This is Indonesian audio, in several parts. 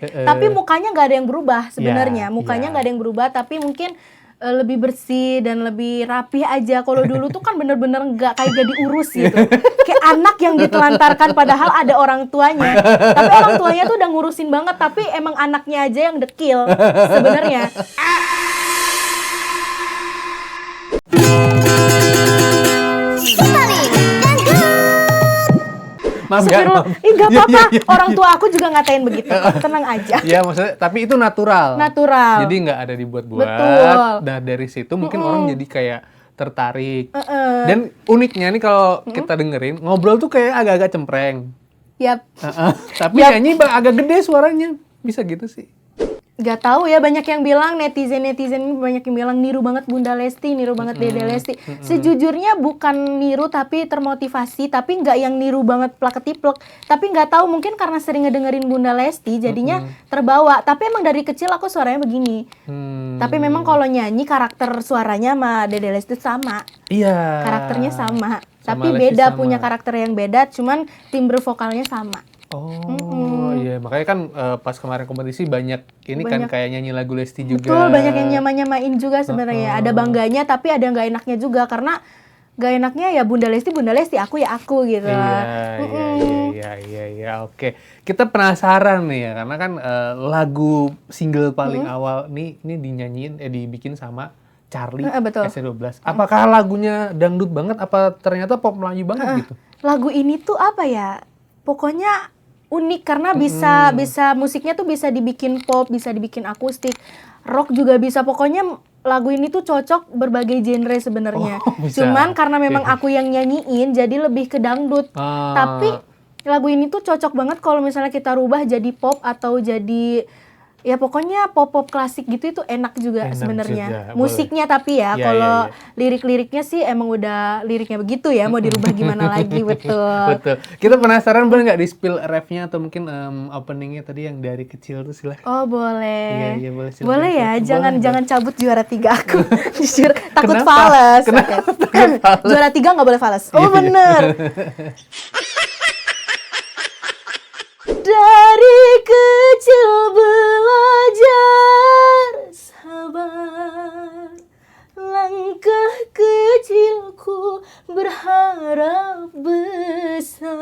Tapi mukanya nggak ada yang berubah sebenarnya. Ya, Mukanya ya. nggak ada yang berubah, tapi mungkin lebih bersih dan lebih rapih aja. Kalau dulu tuh kan bener-bener nggak kayak gak diurus gitu. Kayak anak yang ditelantarkan padahal ada orang tuanya. Tapi orang tuanya tuh udah ngurusin banget, tapi emang anaknya aja yang dekil sebenarnya. Maaf ya, maaf. Gak apa-apa. Orang tua aku juga ngatain begitu. Tenang aja. Ya maksudnya, tapi itu natural. Natural. Jadi nggak ada dibuat-buat. Betul. Nah dari situ mungkin orang jadi kayak tertarik. Dan uniknya nih kalau kita dengerin, ngobrol tuh kayak agak-agak cempreng. Yap. Tapi nyanyi agak gede suaranya. Bisa gitu sih. Gak tahu ya, banyak yang bilang, netizen ini banyak yang bilang niru banget Bunda Lesti, niru banget Dede Lesti. Sejujurnya bukan niru tapi termotivasi, tapi nggak yang niru banget plak-ketiplek. Tapi nggak tahu, mungkin karena sering ngedengerin Bunda Lesti jadinya terbawa. Tapi emang dari kecil aku suaranya begini. Tapi memang kalau nyanyi karakter suaranya sama Dede Lesti sama. Iya. Karakternya sama. Sama Tapi Lesti beda, sama. punya karakter yang beda, cuman timbre vokalnya sama. Oh iya, makanya kan pas kemarin kompetisi banyak ini kan kayak nyanyi lagu Lesti juga. Betul, banyak yang nyamain juga sebenarnya. Ada bangganya tapi ada nggak enaknya juga, karena nggak enaknya ya Bunda Lesti, aku ya aku gitu. Iya, oke. Kita penasaran nih ya, karena kan lagu single paling awal nih ini dibikin sama Charly betul. SC12. Apakah lagunya dangdut banget, apa ternyata pop Melayu banget gitu? Lagu ini tuh apa ya? Pokoknya unik karena bisa musiknya tuh bisa dibikin pop, bisa dibikin akustik, rock juga bisa. Pokoknya lagu ini tuh cocok berbagai genre sebenarnya. Cuman karena memang aku yang nyanyiin jadi lebih ke dangdut. Tapi lagu ini tuh cocok banget kalau misalnya kita rubah jadi pop atau jadi ya pokoknya pop-pop klasik gitu, itu enak juga sebenarnya. Musiknya boleh. Tapi ya kalau lirik-liriknya sih emang udah liriknya begitu ya, mau dirubah gimana lagi. Betul. Kita penasaran, boleh nggak di spill refnya atau mungkin openingnya tadi yang dari kecil tuh silahkan. Oh boleh. Iya, boleh. Boleh ya, jangan cabut juara 3 aku. Jujur takut fales. Juara 3 nggak boleh fales. Oh bener. Dari kecil belajar sabar, langkah kecilku berharap besar.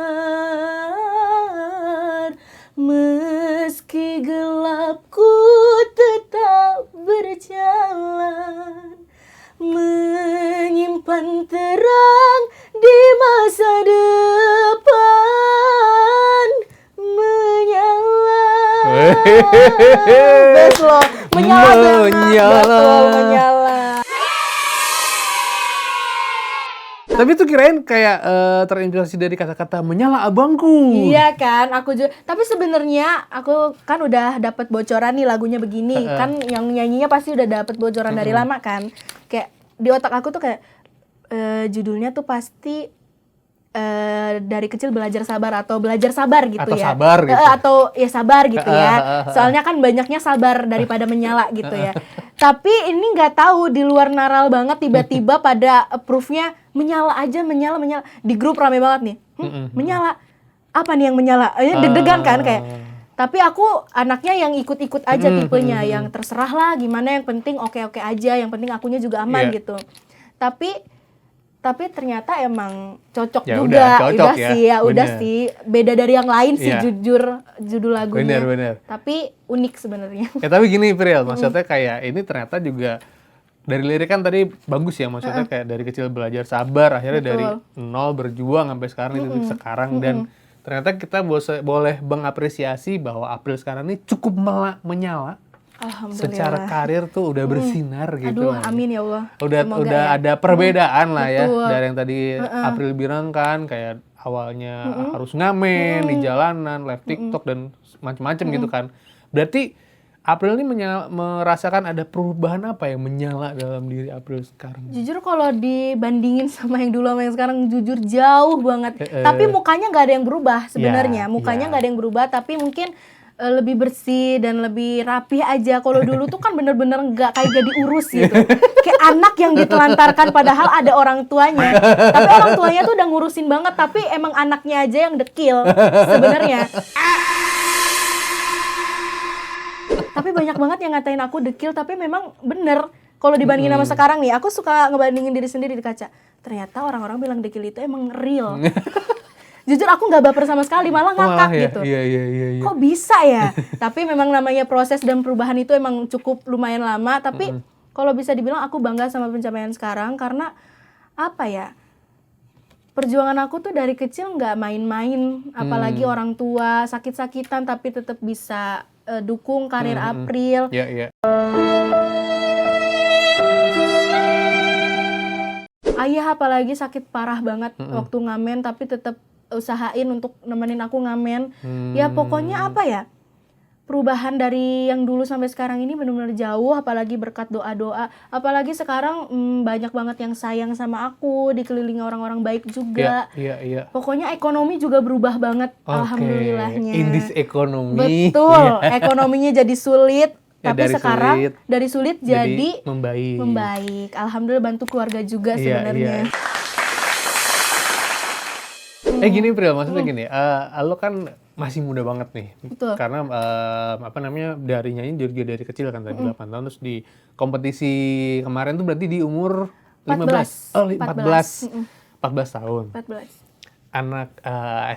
Meski gelapku tetap berjalan, menyimpan terang di masa depan. Best loh, menyala. Tapi tuh kirain kayak terinspirasi dari kata-kata menyala abangku. Iya kan, aku juga. Tapi sebenarnya aku kan udah dapat bocoran nih lagunya begini. Kan yang nyanyinya pasti udah dapat bocoran dari lama kan. Kayak di otak aku tuh kayak judulnya tuh pasti dari kecil belajar sabar atau belajar sabar gitu, atau ya. Sabar gitu. Atau ya sabar gitu ya. Soalnya kan banyaknya sabar daripada menyala gitu ya. Tapi ini nggak tahu, di luar naral banget tiba-tiba pada approve-nya menyala aja, menyala. Di grup rame banget nih. Menyala. Apa nih yang menyala? Deg-degan kan kayak. Tapi aku anaknya yang ikut-ikut aja tipenya, yang terserah lah gimana, yang penting oke-oke aja, yang penting akunya juga aman gitu. Tapi ternyata emang cocok ya juga. Udah sih. Beda dari yang lain sih jujur judul lagunya. Bener. Tapi unik sebenarnya. Ya tapi gini Pril, maksudnya kayak ini ternyata juga dari lirik kan tadi bagus ya, maksudnya kayak dari kecil belajar sabar, akhirnya dari nol berjuang sampai sekarang itu sekarang, dan ternyata kita boleh mengapresiasi bahwa April sekarang ini cukup menyala. Secara karir tuh udah bersinar gitu. Aduh, amin ya Allah. Udah ada perbedaan lah ya dari yang tadi April bilang kan, kayak awalnya harus ngamen di jalanan, live TikTok dan macam-macam gitu kan. Berarti April ini merasakan ada perubahan apa yang menyala dalam diri April sekarang? Jujur kalau dibandingin sama yang dulu sama yang sekarang, jujur jauh banget. Tapi mukanya nggak ada yang berubah sebenarnya. Mukanya nggak ada yang berubah, tapi mungkin lebih bersih dan lebih rapih aja. Kalau dulu tuh kan bener-bener nggak kayak gak diurus gitu. Kayak anak yang ditelantarkan padahal ada orang tuanya. Tapi orang tuanya tuh udah ngurusin banget, tapi emang anaknya aja yang dekil sebenarnya. Tapi banyak banget yang ngatain aku dekil, tapi memang bener. Kalau dibandingin sama sekarang nih, aku suka ngebandingin diri sendiri di kaca. Ternyata orang-orang bilang dekil itu emang real. Jujur aku nggak baper sama sekali, malah ngakak ya? gitu. Iya. Kok bisa ya? Tapi memang namanya proses dan perubahan itu emang cukup lumayan lama. Tapi kalau bisa dibilang aku bangga sama pencapaian sekarang karena apa ya? Perjuangan aku tuh dari kecil nggak main-main, apalagi orang tua sakit-sakitan tapi tetap bisa dukung karir April. Iya. Ayah apalagi sakit parah banget waktu ngamen tapi tetap usahain untuk nemenin aku ngamen. Ya pokoknya apa ya? Perubahan dari yang dulu sampai sekarang ini benar-benar jauh, apalagi berkat doa-doa. Apalagi sekarang banyak banget yang sayang sama aku, dikelilingi orang-orang baik juga. Iya. Pokoknya ekonomi juga berubah banget, alhamdulillahnya. Indis ekonomi. Betul, ekonominya jadi sulit. Ya, tapi dari sekarang sulit, dari sulit jadi membaik. Alhamdulillah bantu keluarga juga sebenarnya. Gini Pril, maksudnya gini, lo kan masih muda banget nih. Betul. Karena dari nyanyi juga dari kecil kan tadi 8 tahun, terus di kompetisi kemarin tuh berarti di umur 15. 14 tahun. 14. Anak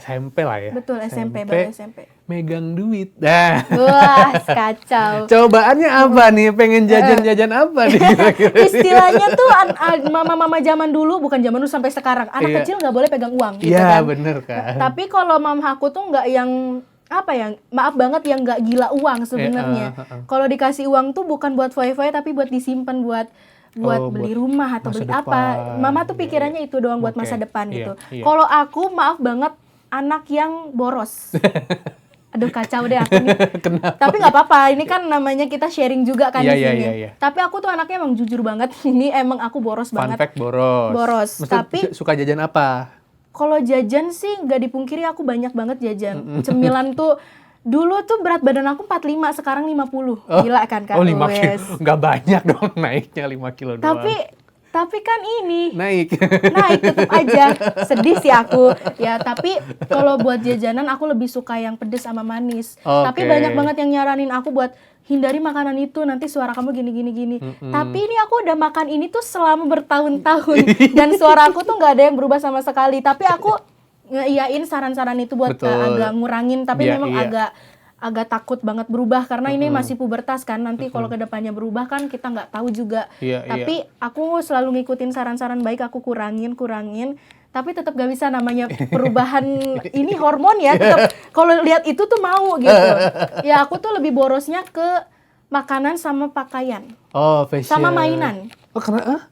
SMP lah ya. Betul, SMP baru SMP. Megang duit. Nah. Wah, kacau. Cobaannya apa nih? Pengen jajan-jajan apa nih kira-kira? Istilahnya tuh mama-mama zaman dulu, bukan zaman dulu sampai sekarang. Anak kecil nggak boleh pegang uang gitu Iya, kan. bener kan. Tapi kalau mama aku tuh nggak yang apa ya, maaf banget yang nggak gila uang sebenarnya. Kalau dikasih uang tuh bukan buat foya-foya tapi buat disimpan buat beli rumah atau beli apa. Mama tuh pikirannya itu doang buat masa depan gitu. Kalau aku maaf banget anak yang boros. Aduh kacau deh aku nih. Tapi nggak apa-apa, ini kan namanya kita sharing juga kan di sini. Iya. Tapi aku tuh anaknya emang jujur banget. Ini emang aku boros banget. Fun fact boros. Maksudnya, tapi suka jajan apa? Kalau jajan sih nggak dipungkiri aku banyak banget jajan. Cemilan tuh dulu tuh berat badan aku 45, sekarang 50. Gila kan Kak? 5 kilo. Nggak banyak dong naiknya 5 kilo doang. Tapi kan ini naik tetap aja. Sedih sih aku. Ya, tapi kalau buat jajanan aku lebih suka yang pedes sama manis. Tapi banyak banget yang nyaranin aku buat hindari makanan itu, nanti suara kamu gini. Tapi ini aku udah makan ini tuh selama bertahun-tahun dan suara aku tuh nggak ada yang berubah sama sekali. Tapi aku ngeiyain saran-saran itu buat agak ngurangin, tapi memang agak takut banget berubah karena ini masih pubertas kan, nanti kalau kedepannya berubah kan kita nggak tahu juga. Tapi aku selalu ngikutin saran-saran baik, aku kurangin, tapi tetap gak bisa, namanya perubahan ini hormon ya, tetap kalau lihat itu tuh mau gitu. Ya aku tuh lebih borosnya ke makanan sama pakaian. Fashion. Sama mainan. Karena